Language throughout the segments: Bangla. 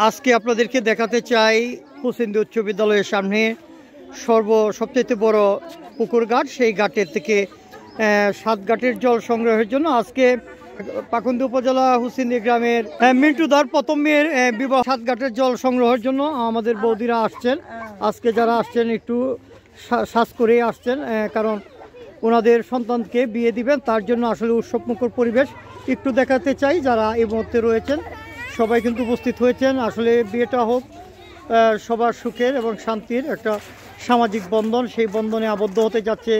আজকে আপনাদেরকে দেখাতে চাই হোসেন্দি উচ্চ বিদ্যালয়ের সামনে সবচেয়ে বড় পুকুর ঘাট। সেই ঘাটের থেকে 7 ঘাটের জল সংগ্রহের জন্য আজকে পাকুন্দি উপজেলা হোসেন্দি গ্রামের মিন্টুদার প্রথম মেয়ের বিবাহ 7 ঘাটের জল সংগ্রহের জন্য আমাদের বৌদিরা আসছেন। আজকে যারা আসছেন একটু সাজ করে আসছেন, কারণ ওনাদের সন্তানকে বিয়ে দিবেন, তার জন্য আসলে উৎসবমুখর পরিবেশ একটু দেখাতে চাই। যারা এই মুহূর্তে রয়েছেন সবাই কিন্তু উপস্থিত হয়েছেন। আসলে বিয়েটা হোক সবার সুখের এবং শান্তির একটা সামাজিক বন্ধন, সেই বন্ধনে আবদ্ধ হতে যাচ্ছে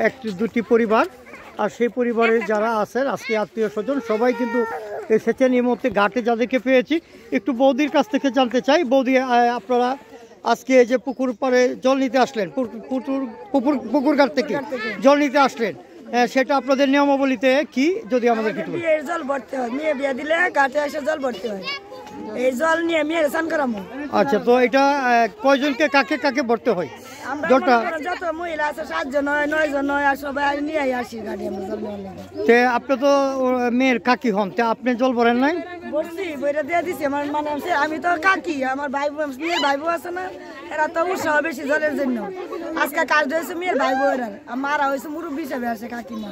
1-2টি পরিবার। আর সেই পরিবারের যারা আছেন আজকে আত্মীয় স্বজন সবাই কিন্তু এসেছেন। এই মুহূর্তে ঘাটে যাদেরকে পেয়েছি একটু বৌদির কাছ থেকে জানতে চাই। বৌদি, আপনারা আজকে যে পুকুর পাড়ে জল নিতে আসলেন, পুকুর ঘাট থেকে জল নিতে আসলেন, সেটা আপনাদের নিয়মাবলীতে কি যদি আমাদের কিছু বলেন? বিয়ের জল ভরতে হয়, মেয়ে বিয়ে দিলে ঘাটে এসে জল ভরতে হয়, এই জল নিয়ে মেয়ের স্নান করামু। আচ্ছা, তো এটা কয়জনকে কাকে কাকে ভরতে হয়? জলটা যত মহিলা আছে 7 জন হয় 9 জন হয়, আর সবাই নিয়ে আসি গাড়ি আমরা জল নিয়ে। আপনি তো মেয়ের কাকি হন, আপনি জল ভরেন নাই? বলছি বইটা দিয়ে দিছি আমার, মানে আমি তো কাকি, আমার ভাই মেয়ের ভাই বউ আছে না, এরা তো উৎসাহ বেশি জলের জন্য। আজকে কাজ হয়েছে মেয়ের ভাই বউয়ের, আর মারা হয়েছে মুরব্বী হিসাবে আসে কাকিমা।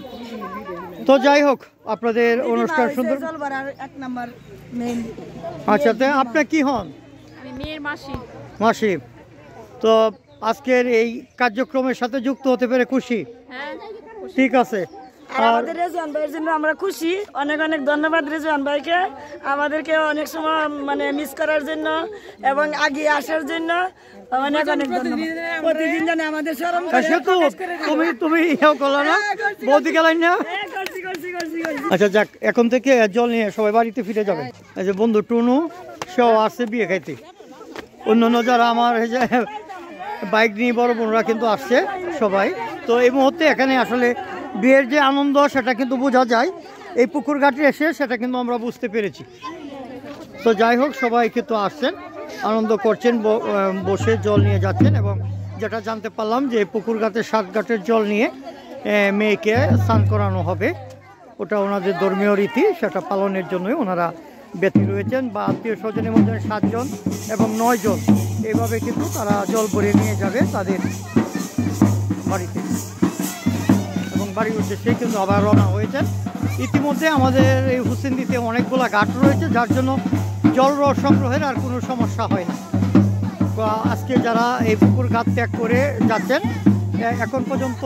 তো যাই হোক, আপনাদের অনুষ্ঠান সুন্দর। জল ভরার 1 নাম্বার মেইন। আচ্ছা, তো আপনি কি হন? আমি মেয়ের মাসি। মাসি, তো আজকের এই কার্যক্রমের সাথে যুক্ত হতে পেরে খুশি? হ্যাঁ, ঠিক আছে। আমাদের রেজওয়ান ভাইয়ের জন্য আমরা খুশি, অনেক অনেক ধন্যবাদ রেজওয়ান ভাইকে, আমাদেরকে অনেক সময় মানে মিস করার জন্য এবং আগে আসার জন্য অনেক অনেক ধন্যবাদ। প্রতিদিন জানে আমাদের শরম করে। তুমি ইও করলা না, বৌদি গেলেন না? আচ্ছা যাক, এখন থেকে জল নিয়ে সবাই বাড়িতে ফিরে যাবে। এই যে বন্ধু টুনু, সেও আসছে বিয়ে খাইতে। অন্যান্য যারা আমার এই যে বাইক নিয়ে বড় বোনরা কিন্তু আসছে সবাই। তো এই মুহূর্তে এখানে আসলে বিয়ের যে আনন্দ সেটা কিন্তু বোঝা যায়, এই পুকুর ঘাটে এসে সেটা কিন্তু আমরা বুঝতে পেরেছি। তো যাই হোক, সবাই কিন্তু আসছেন, আনন্দ করছেন, বসে জল নিয়ে যাচ্ছেন। এবং যেটা জানতে পারলাম যে পুকুর ঘাটে 7 ঘাটের জল নিয়ে মেয়েকে স্নান করানো হবে, ওটা ওনাদের ধর্মীয় রীতি, সেটা পালনের জন্যই ওনারা ব্যতি রয়েছেন। বা আত্মীয় স্বজনের মধ্যে 7 জন এবং 9 জন এইভাবে কিন্তু তারা জল ভরে নিয়ে যাবে তাদের বাড়িতে, এবং বাড়ির উদ্দেশ্যে কিন্তু আবার রওনা হয়েছেন। ইতিমধ্যে আমাদের এই হোসেন্দিতে অনেকগুলো ঘাট রয়েছে, যার জন্য জল সংগ্রহের আর কোনো সমস্যা হয় না। আজকে যারা এই পুকুর ঘাট ত্যাগ করে যাচ্ছেন, এখন পর্যন্ত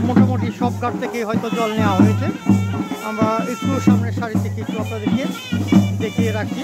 মোটামুটি সব ঘাট থেকেই হয়তো জল নেওয়া হয়েছে। আমরা একটু সামনের সারি থেকে একটু আপনাদেরকে দেখিয়ে রাখি।